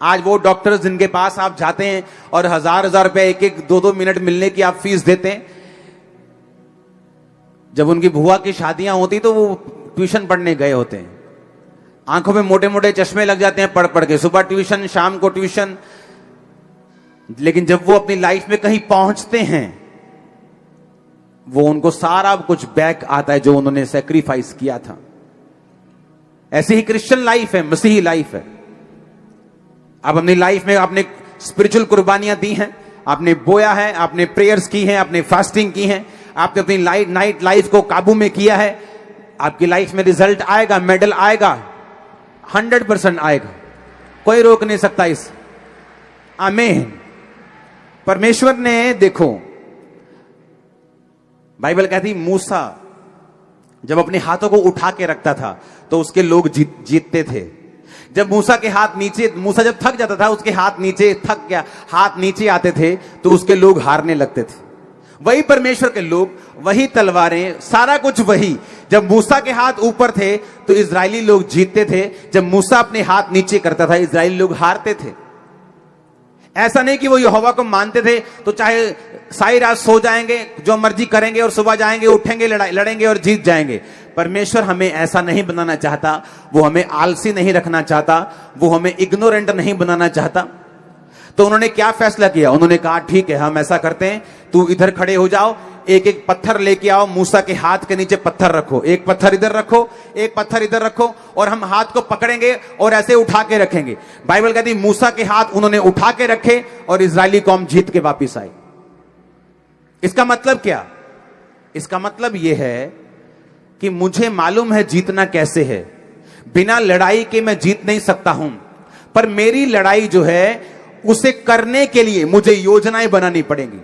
आज वो डॉक्टर्स जिनके पास आप जाते हैं और हजार हजार रुपए एक एक दो दो मिनट मिलने की आप फीस देते हैं, जब उनकी बुआ की शादियां होती तो वो ट्यूशन पढ़ने गए होते हैं, आंखों में मोटे मोटे चश्मे लग जाते हैं पढ़ पढ़ के, सुबह ट्यूशन शाम को ट्यूशन। लेकिन जब वो अपनी लाइफ में कहीं पहुंचते हैं, वो उनको सारा कुछ बैक आता है जो उन्होंने सैक्रिफाइस किया था। ऐसी ही क्रिश्चियन लाइफ है, मसीही लाइफ है। आप अपनी लाइफ में आपने स्पिरिचुअल कुर्बानियां दी हैं, आपने बोया है, आपने प्रेयर्स की हैं, आपने फास्टिंग की है, आपने अपनी नाइट लाइफ को काबू में किया है, आपकी लाइफ में रिजल्ट आएगा, मेडल आएगा, 100% आएगा, कोई रोक नहीं सकता इस। आमीन। परमेश्वर ने, देखो बाइबल कहती मूसा जब अपने हाथों को उठा के रखता था तो उसके लोग जीतते थे। जब मूसा के हाथ नीचे, मूसा जब थक जाता था, उसके हाथ नीचे थक गया, हाथ नीचे आते थे तो उसके लोग हारने लगते थे। वही परमेश्वर के लोग, वही तलवारें, सारा कुछ वही। जब मूसा के हाथ ऊपर थे तो इजरायली लोग जीतते थे, जब मूसा अपने हाथ नीचे करता था इजरायली लोग हारते थे। ऐसा नहीं कि वो यहोवा को मानते थे तो चाहे सारी रात सो जाएंगे, जो मर्जी करेंगे, और सुबह जाएंगे, उठेंगे, लड़ेंगे और जीत जाएंगे। परमेश्वर हमें ऐसा नहीं बनाना चाहता, वो हमें आलसी नहीं रखना चाहता, वो हमें इग्नोरेंट नहीं बनाना चाहता। तो उन्होंने क्या फैसला किया? उन्होंने कहा ठीक है, हम ऐसा करते हैं, तू इधर खड़े हो जाओ, एक एक पत्थर लेके आओ, मूसा के हाथ के नीचे पत्थर रखो, एक पत्थर इधर रखो, एक पत्थर इधर रखो, और हम हाथ को पकड़ेंगे और ऐसे उठा के रखेंगे। बाइबल कहती मूसा के हाथ उन्होंने उठा के रखे और इजरायली कौम जीत के वापिस आई। इसका मतलब क्या? इसका मतलब यह है कि मुझे मालूम है जीतना कैसे है, बिना लड़ाई के मैं जीत नहीं सकता हूं, पर मेरी लड़ाई जो है उसे करने के लिए मुझे योजनाएं बनानी पड़ेंगी।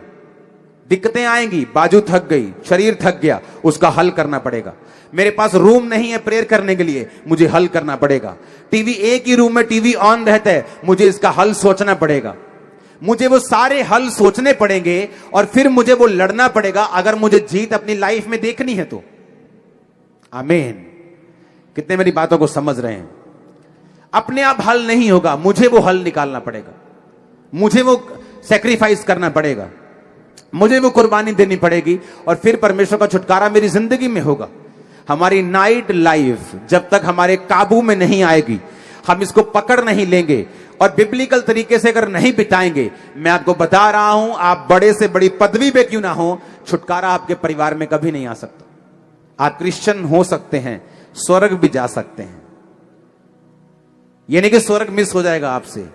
दिक्कतें आएंगी, बाजू थक गई, शरीर थक गया, उसका हल करना पड़ेगा। मेरे पास रूम नहीं है प्रेयर करने के लिए, मुझे हल करना पड़ेगा। टीवी, एक ही रूम में टीवी ऑन रहता है, मुझे इसका हल सोचना पड़ेगा। मुझे वो सारे हल सोचने पड़ेंगे और फिर मुझे वो लड़ना पड़ेगा, अगर मुझे जीत अपनी लाइफ में देखनी है तो। आमीन। कितने मेरी बातों को समझ रहे हैं? अपने आप हल नहीं होगा, मुझे वो हल निकालना पड़ेगा, मुझे वो सैक्रिफाइस करना पड़ेगा, मुझे वो कुर्बानी देनी पड़ेगी, और फिर परमेश्वर का छुटकारा मेरी जिंदगी में होगा। हमारी नाइट लाइफ जब तक हमारे काबू में नहीं आएगी, हम इसको पकड़ नहीं लेंगे और बिब्लिकल तरीके से अगर नहीं बिताएंगे, मैं आपको बता रहा हूं, आप बड़े से बड़ी पदवी पे क्यों ना हो, छुटकारा आपके परिवार में कभी नहीं आ सकता। आप क्रिश्चियन हो सकते हैं, स्वर्ग भी जा सकते हैं, यह नहीं कि स्वर्ग मिस हो जाएगा आपसे,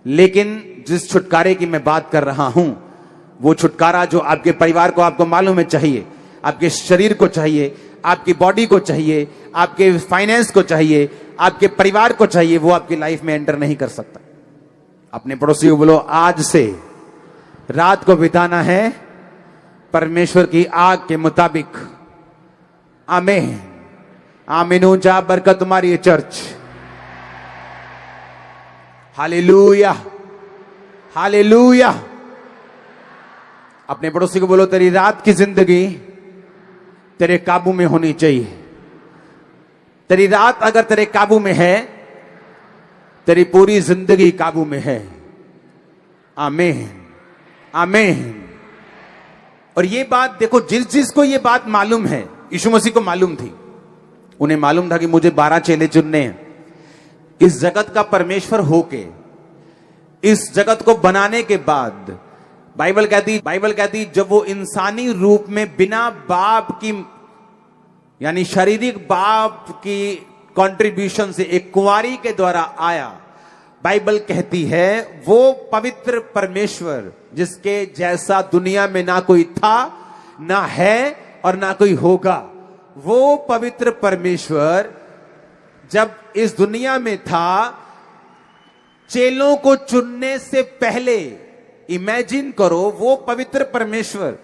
लेकिन जिस छुटकारे की मैं बात कर रहा हूं, वो छुटकारा जो आपके परिवार को, आपको मालूम है, चाहिए, आपके शरीर को चाहिए, आपकी बॉडी को चाहिए, आपके फाइनेंस को चाहिए, आपके परिवार को चाहिए, वो आपकी लाइफ में एंटर नहीं कर सकता। अपने पड़ोसी को बोलो, आज से रात को बिताना है परमेश्वर की आग के मुताबिक। आमीन। आमीन। ऊंचा बरकत तुम्हारी है चर्च। Hallelujah, hallelujah. अपने पड़ोसी को बोलो, तेरी रात की जिंदगी तेरे काबू में होनी चाहिए। तेरी रात अगर तेरे काबू में है, तेरी पूरी जिंदगी काबू में है। आमीन, आमीन। और ये बात देखो, जिसको ये बात मालूम है, यीशु मसीह को मालूम थी, उन्हें मालूम था कि मुझे 12 चेले चुनने हैं। इस जगत का परमेश्वर होके, इस जगत को बनाने के बाद बाइबल कहती जब वो इंसानी रूप में बिना बाप की, यानी शारीरिक बाप की कंट्रीब्यूशन से एक कुंवारी के द्वारा आया, बाइबल कहती है वो पवित्र परमेश्वर जिसके जैसा दुनिया में ना कोई था, ना है और ना कोई होगा, वो पवित्र परमेश्वर जब इस दुनिया में था, चेलों को चुनने से पहले, इमेजिन करो, वो पवित्र परमेश्वर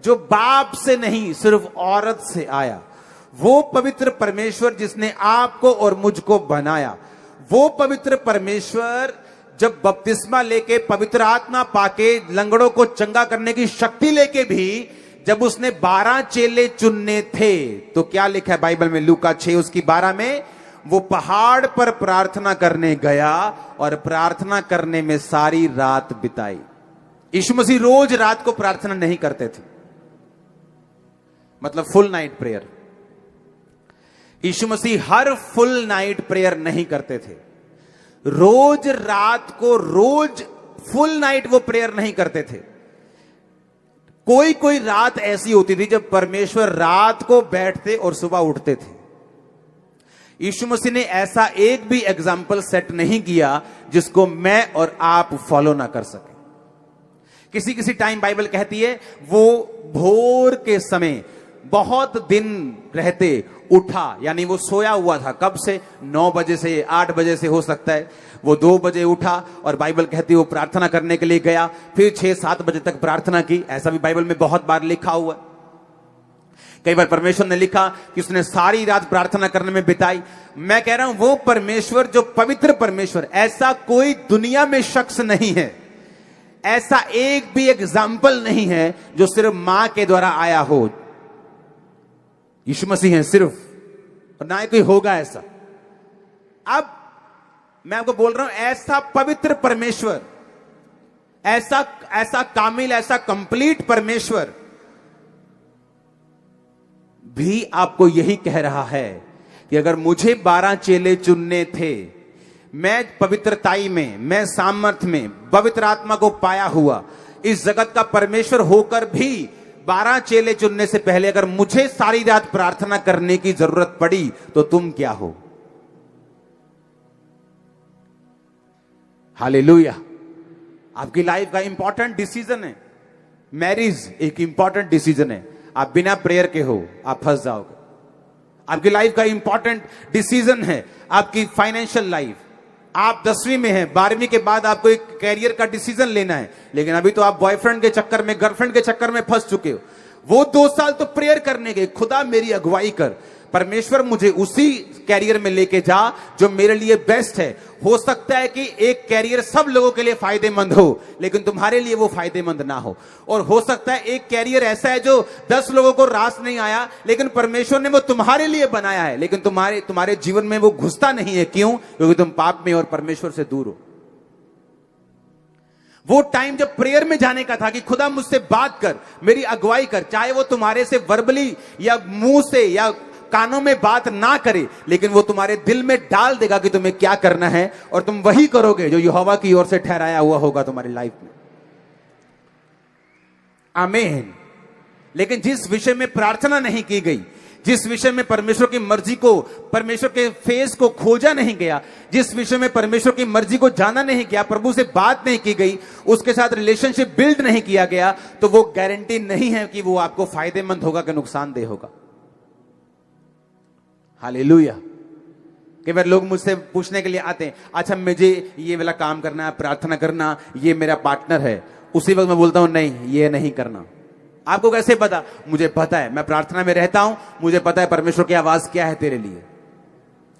जो बाप से नहीं सिर्फ औरत से आया, वो पवित्र परमेश्वर जिसने आपको और मुझको बनाया, वो पवित्र परमेश्वर जब बपतिस्मा लेके, पवित्र आत्मा पाके, लंगड़ों को चंगा करने की शक्ति लेके भी जब उसने 12 चेले चुनने थे, तो क्या लिखा है बाइबल में? लूका 6 उसकी 12 में, वो पहाड़ पर प्रार्थना करने गया और प्रार्थना करने में सारी रात बिताई। यीशु मसीह रोज रात को प्रार्थना नहीं करते थे, मतलब फुल नाइट प्रेयर। यीशु मसीह हर फुल नाइट प्रेयर नहीं करते थे। रोज रात को, रोज फुल नाइट वो प्रेयर नहीं करते थे। कोई कोई रात ऐसी होती थी जब परमेश्वर रात को बैठते और सुबह उठते थे। यीशु मसीह ने ऐसा एक भी एग्जाम्पल सेट नहीं किया जिसको मैं और आप फॉलो ना कर सके। किसी किसी टाइम बाइबल कहती है वो भोर के समय बहुत दिन रहते उठा, यानी वो सोया हुआ था। कब से? 9 बजे से, 8 बजे से हो सकता है। वो 2 बजे उठा और बाइबल कहती है वो प्रार्थना करने के लिए गया, फिर 6-7 बजे तक प्रार्थना की। ऐसा भी बाइबल में बहुत बार लिखा हुआ है। कई बार परमेश्वर ने लिखा कि उसने सारी रात प्रार्थना करने में बिताई। मैं कह रहा हूं वो परमेश्वर, जो पवित्र परमेश्वर, ऐसा कोई दुनिया में शख्स नहीं है, ऐसा एक भी एग्जाम्पल नहीं है जो सिर्फ मां के द्वारा आया हो। यीशु मसीह है सिर्फ, और ना ही कोई होगा ऐसा। अब मैं आपको बोल रहा हूं, ऐसा पवित्र परमेश्वर, ऐसा कामिल, ऐसा कंप्लीट परमेश्वर भी आपको यही कह रहा है कि अगर मुझे 12 चेले चुनने थे, मैं पवित्रताई में, मैं सामर्थ्य में, पवित्र आत्मा को पाया हुआ, इस जगत का परमेश्वर होकर भी 12 चेले चुनने से पहले अगर मुझे सारी रात प्रार्थना करने की जरूरत पड़ी तो तुम क्या हो? हालेलुया। आपकी लाइफ का इंपॉर्टेंट डिसीजन है। मैरिज एक इंपॉर्टेंट डिसीजन है। आप बिना प्रेयर के हो, आप फंस जाओगे। आपकी लाइफ का इंपॉर्टेंट डिसीजन है आपकी फाइनेंशियल लाइफ। आप 10वीं में हैं, 12वीं के बाद आपको एक कैरियर का डिसीजन लेना है, लेकिन अभी तो आप बॉयफ्रेंड के चक्कर में, गर्लफ्रेंड के चक्कर में फंस चुके हो। वो 2 साल तो प्रेयर करने गए, खुदा मेरी अगुवाई कर, परमेश्वर मुझे उसी कैरियर में लेके जा जो मेरे लिए बेस्ट है। हो सकता है कि एक कैरियर सब लोगों के लिए फायदेमंद हो, लेकिन तुम्हारे लिए वो फायदेमंद ना हो। और हो सकता है एक कैरियर ऐसा है जो 10 लोगों को रास नहीं आया, लेकिन परमेश्वर ने वो तुम्हारे लिए बनाया है, लेकिन तुम्हारे जीवन में वो घुसता नहीं है। क्यों? क्योंकि तुम पाप में और परमेश्वर से दूर हो। वो टाइम जब प्रेयर में जाने का था कि खुदा मुझसे बात कर, मेरी अगुवाई कर, चाहे वो तुम्हारे से वर्बली या मुंह से या कानों में बात ना करे, लेकिन वो तुम्हारे दिल में डाल देगा कि तुम्हें क्या करना है, और तुम वही करोगे जो यहोवा की ओर से ठहराया हुआ होगा तुम्हारी लाइफ में। आमीन। लेकिन जिस विषय में प्रार्थना नहीं की गई, जिस विषय में परमेश्वर की मर्जी को, परमेश्वर के फेस को खोजा नहीं गया, जिस विषय में परमेश्वर की मर्जी को जाना नहीं गया, प्रभु से बात नहीं की गई, उसके साथ रिलेशनशिप बिल्ड नहीं किया गया, तो वो गारंटी नहीं है कि वो आपको फायदेमंद होगा कि नुकसानदेह होगा। हालेलुया। कई बार लोग मुझसे पूछने के लिए आते हैं, अच्छा मुझे ये वाला काम करना है, प्रार्थना करना, ये मेरा पार्टनर है। उसी वक्त मैं बोलता हूं नहीं, ये नहीं करना। आपको कैसे पता? मुझे पता है, मैं प्रार्थना में रहता हूं, मुझे पता है परमेश्वर की आवाज क्या है तेरे लिए।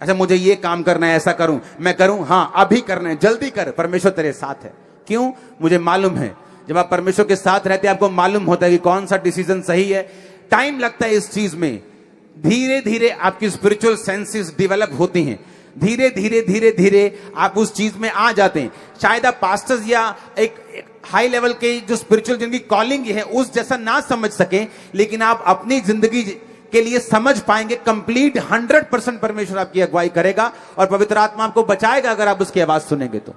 अच्छा मुझे ये काम करना है, ऐसा करूं, मैं करूं, हाँ अभी करना है, जल्दी कर, परमेश्वर तेरे साथ है। क्यों? मुझे मालूम है। जब आप परमेश्वर के साथ रहते हैं आपको मालूम होता है कि कौन सा डिसीजन सही है। टाइम लगता है इस चीज में, धीरे धीरे आपकी स्पिरिचुअल सेंसेस डेवलप होती हैं, धीरे धीरे धीरे धीरे आप उस चीज में आ जाते हैं। शायद आप पास्टर्स या एक हाई लेवल के जो स्पिरिचुअल जिनकी कॉलिंग है उस जैसा ना समझ सके, लेकिन आप अपनी जिंदगी के लिए समझ पाएंगे। कंप्लीट 100% परमेश्वर आपकी अगुवाई करेगा और पवित्र आत्मा आपको बचाएगा अगर आप उसकी आवाज सुनेंगे तो।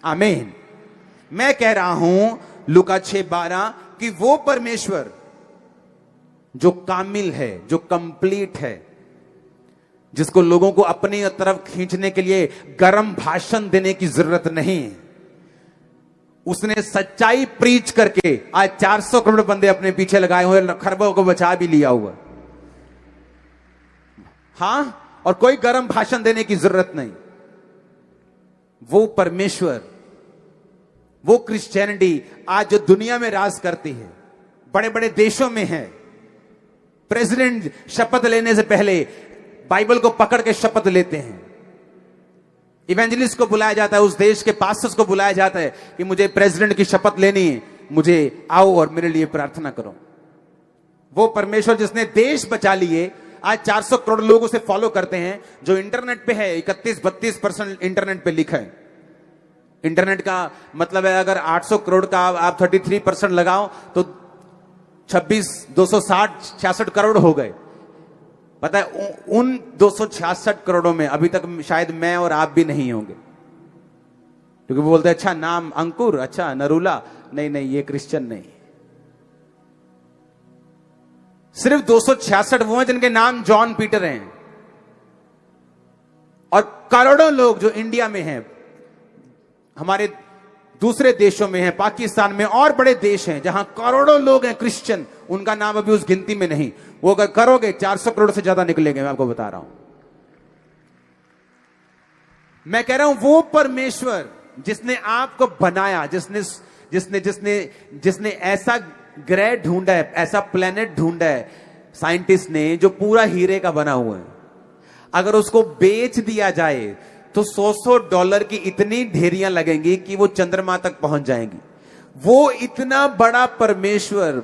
आमीन। मैं कह रहा हूं लूका 6:12 कि वो परमेश्वर जो कामिल है, जो कंप्लीट है, जिसको लोगों को अपनी तरफ खींचने के लिए गर्म भाषण देने की जरूरत नहीं है, उसने सच्चाई प्रीच करके आज 400 करोड़ बंदे अपने पीछे लगाए हुए, खरबों को बचा भी लिया हुआ। हां, और कोई गर्म भाषण देने की जरूरत नहीं। वो परमेश्वर, वो क्रिश्चियनिटी आज जो दुनिया में राज करती है, बड़े बड़े देशों में है। प्रेसिडेंट शपथ लेने से पहले बाइबल को पकड़ के शपथ लेते हैं। इवेंजलिस्ट को बुलाया जाता है, उस देश के पास्टर्स को बुलाया जाता है कि मुझे प्रेसिडेंट की शपथ लेनी है, मुझे आओ और मेरे लिए प्रार्थना करो। वो परमेश्वर जिसने देश बचा लिए आज 400 करोड़ लोग उसे फॉलो करते हैं। जो इंटरनेट पे है 31-32% इंटरनेट पे लिखा है। इंटरनेट का मतलब है अगर 800 करोड़ का आप 33% लगाओ तो 266 करोड़ हो गए। पता है उन 266 करोड़ों में अभी तक शायद मैं और आप भी नहीं होंगे, क्योंकि वो बोलते हैं अच्छा नाम अंकुर, अच्छा नरूला, नहीं नहीं ये क्रिश्चियन नहीं। सिर्फ 266 वो हैं जिनके नाम जॉन पीटर हैं, और करोड़ों लोग जो इंडिया में हैं, हमारे दूसरे देशों में हैं, पाकिस्तान में और बड़े देश हैं जहां करोड़ों लोग हैं क्रिश्चियन, उनका नाम अभी उस गिनती में नहीं। वो अगर करोगे 400 करोड़ से ज्यादा निकलेंगे, मैं आपको बता रहा हूं। मैं कह रहा हूं वो परमेश्वर जिसने आपको बनाया, जिसने जिसने जिसने जिसने ऐसा ग्रह ढूंढा है, ऐसा प्लेनेट ढूंढा है साइंटिस्ट ने जो पूरा हीरे का बना हुआ है, अगर उसको बेच दिया जाए तो $100 की इतनी ढेरियां लगेंगी कि वो चंद्रमा तक पहुंच जाएंगी। वो इतना बड़ा परमेश्वर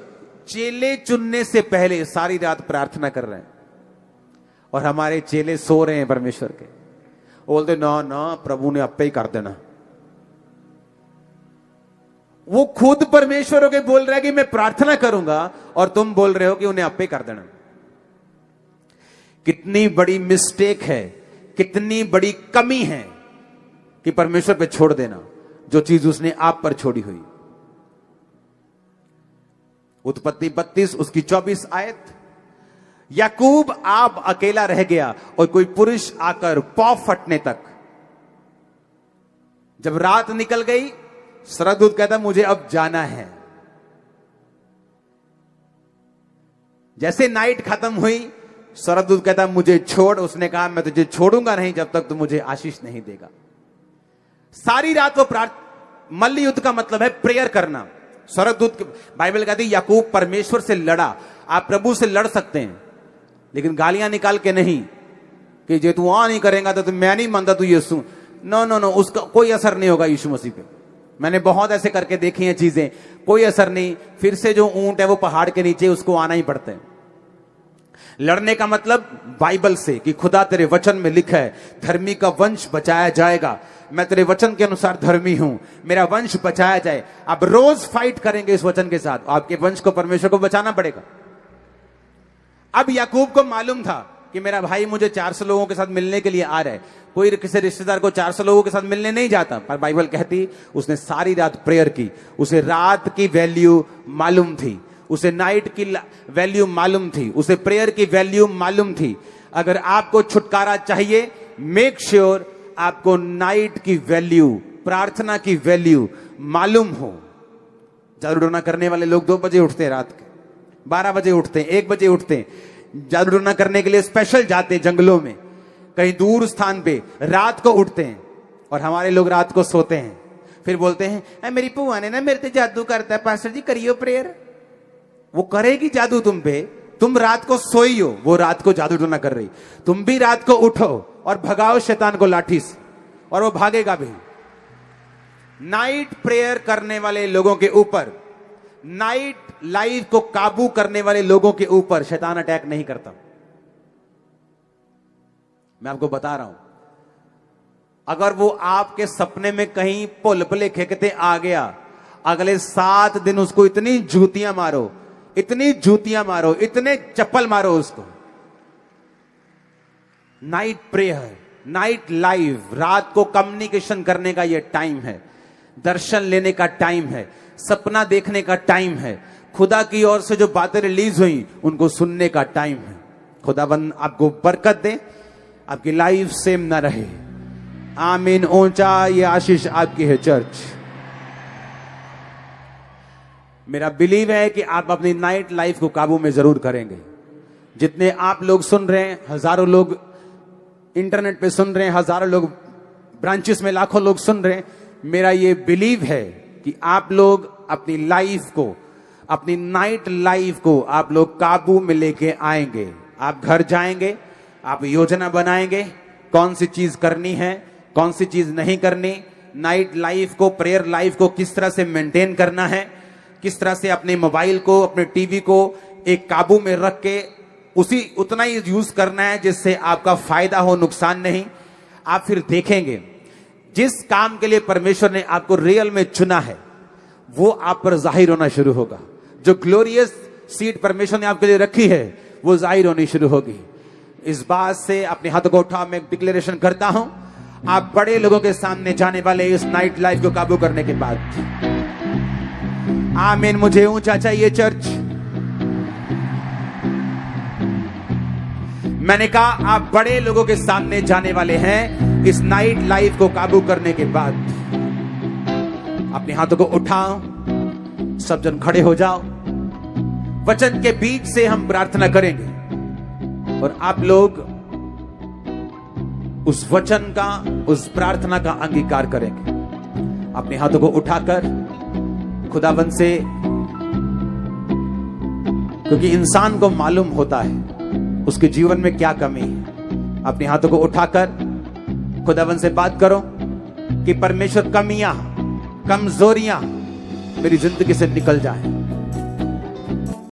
चेले चुनने से पहले सारी रात प्रार्थना कर रहे हैं, और हमारे चेले सो रहे हैं परमेश्वर के। बोलते ना ना प्रभु ने अपे ही कर देना। वो खुद परमेश्वर होके बोल रहा है कि मैं प्रार्थना करूंगा, और तुम बोल रहे हो कि उन्हें अपे कर देना। कितनी बड़ी मिस्टेक है, कितनी बड़ी कमी है कि परमेश्वर पे छोड़ देना जो चीज उसने आप पर छोड़ी हुई। उत्पत्ति 32 उसकी 24 आयत, याकूब आप अकेला रह गया और कोई पुरुष आकर पौ फटने तक। जब रात निकल गई, स्वर्गदूत कहता मुझे अब जाना है। जैसे नाइट खत्म हुई, स्वर्गदूत कहता मुझे छोड़। उसने कहा मैं तुझे छोड़ूंगा नहीं जब तक तू मुझे आशीष नहीं देगा। सारी रात वो मल्ल युद्ध का मतलब है प्रेयर करना। स्वर्गदूत, बाइबल कहती है याकूब परमेश्वर से लड़ा। आप प्रभु से लड़ सकते हैं, लेकिन गालियां निकाल के नहीं कि जे तू वहां नहीं करेगा तो मैं नहीं मानता तू यीशु। नो नो नो, उसका कोई असर नहीं होगा यीशु मसीह पे। मैंने बहुत ऐसे करके देखी हैं चीजें, कोई असर नहीं। फिर से जो ऊंट है वो पहाड़ के नीचे, उसको आना ही पड़ता है। लड़ने का मतलब बाइबल से कि खुदा तेरे वचन में लिखा है धर्मी का वंश बचाया जाएगा। मैं तेरे वचन के अनुसार धर्मी हूं, मेरा वंश बचाया जाए। आप रोज फाइट करेंगे इस वचन के साथ, आपके वंश को परमेश्वर को बचाना पड़ेगा। अब याकूब को मालूम था कि मेरा भाई मुझे 400 लोगों के साथ मिलने के लिए आ रहा है। कोई किसी रिश्तेदार को 400 लोगों के साथ मिलने नहीं जाता, पर बाइबल कहती उसने सारी रात प्रेयर की। उसे रात की वैल्यू मालूम थी, उसे नाइट की वैल्यू मालूम थी, उसे प्रेयर की वैल्यू मालूम थी। अगर आपको छुटकारा चाहिए, मेक श्योर आपको नाइट की वैल्यू, प्रार्थना की वैल्यू मालूम हो। जादू टोना करने वाले लोग 2 बजे उठते हैं, रात के 12 बजे उठते हैं, 1 बजे उठते हैं। जादू टोना करने के लिए स्पेशल जाते हैं जंगलों में, कहीं दूर स्थान पे रात को उठते हैं। और हमारे लोग रात को सोते हैं, फिर बोलते हैं मेरी बुआ ने ना मेरे पे जादू करता है, पास्टर जी करियो प्रेयर। वो करेगी जादू तुम पे, तुम रात को सोई हो, वो रात को जादू टोना कर रही। तुम भी रात को उठो और भगाओ शैतान को लाठी से, और वो भागेगा भी। नाइट प्रेयर करने वाले लोगों के ऊपर, नाइट लाइफ को काबू करने वाले लोगों के ऊपर शैतान अटैक नहीं करता। मैं आपको बता रहा हूं, अगर वो आपके सपने में कहीं पुलपले खेकते आ गया, अगले 7 दिन उसको इतनी जूतियां मारो, इतनी जूतियां मारो, इतने चप्पल मारो उसको। नाइट प्रेयर, नाइट लाइव, रात को कम्युनिकेशन करने का यह टाइम है, दर्शन लेने का टाइम है, सपना देखने का टाइम है, खुदा की ओर से जो बातें रिलीज हुई उनको सुनने का टाइम है। खुदाबंद आपको बरकत दे, आपकी लाइफ सेम ना रहे। आमीन। ऊंचा ये आशीष आपकी है चर्च। मेरा बिलीव है कि आप अपनी नाइट लाइफ को काबू में जरूर करेंगे। जितने आप लोग सुन रहे हैं, हजारों लोग इंटरनेट पे सुन रहे हैं, हजारों लोग ब्रांचेस में लाखों लोग सुन रहे हैं, मेरा ये बिलीव है कि आप लोग अपनी लाइफ को, अपनी नाइट लाइफ को आप लोग काबू में लेके आएंगे। आप घर जाएंगे, आप योजना बनाएंगे कौन सी चीज करनी है, कौन सी चीज नहीं करनी। नाइट लाइफ को, प्रेयर लाइफ को किस तरह से मेंटेन करना है, किस तरह से अपने मोबाइल को, अपने टीवी को एक काबू में रख के उसी उतना ही यूज करना है जिससे आपका फायदा हो, नुकसान नहीं। आप फिर देखेंगे जिस काम के लिए परमेश्वर ने आपको रियल में चुना है वो आप पर जाहिर होना शुरू होगा। जो ग्लोरियस सीट परमेश्वर ने आपके लिए रखी है वो जाहिर होनी शुरू होगी। इस बात से अपने हाथों को उठा मैं डिक्लेरेशन करता हूं, आप बड़े लोगों के सामने जाने वाले इस नाइट लाइफ को काबू करने के बाद। आमीन। मुझे ऊंचा चाहिए चर्च। मैंने कहा आप बड़े लोगों के सामने जाने वाले हैं इस नाइट लाइफ को काबू करने के बाद। अपने हाथों को उठाओ, सब जन खड़े हो जाओ। वचन के बीच से हम प्रार्थना करेंगे और आप लोग उस वचन का, उस प्रार्थना का अंगीकार करेंगे। अपने हाथों को उठाकर खुदावंद से, क्योंकि इंसान को मालूम होता है उसके जीवन में क्या कमी है। अपने हाथों को उठाकर खुदावंद से बात करो कि परमेश्वर कमियां, कमजोरियां मेरी जिंदगी से निकल जाए।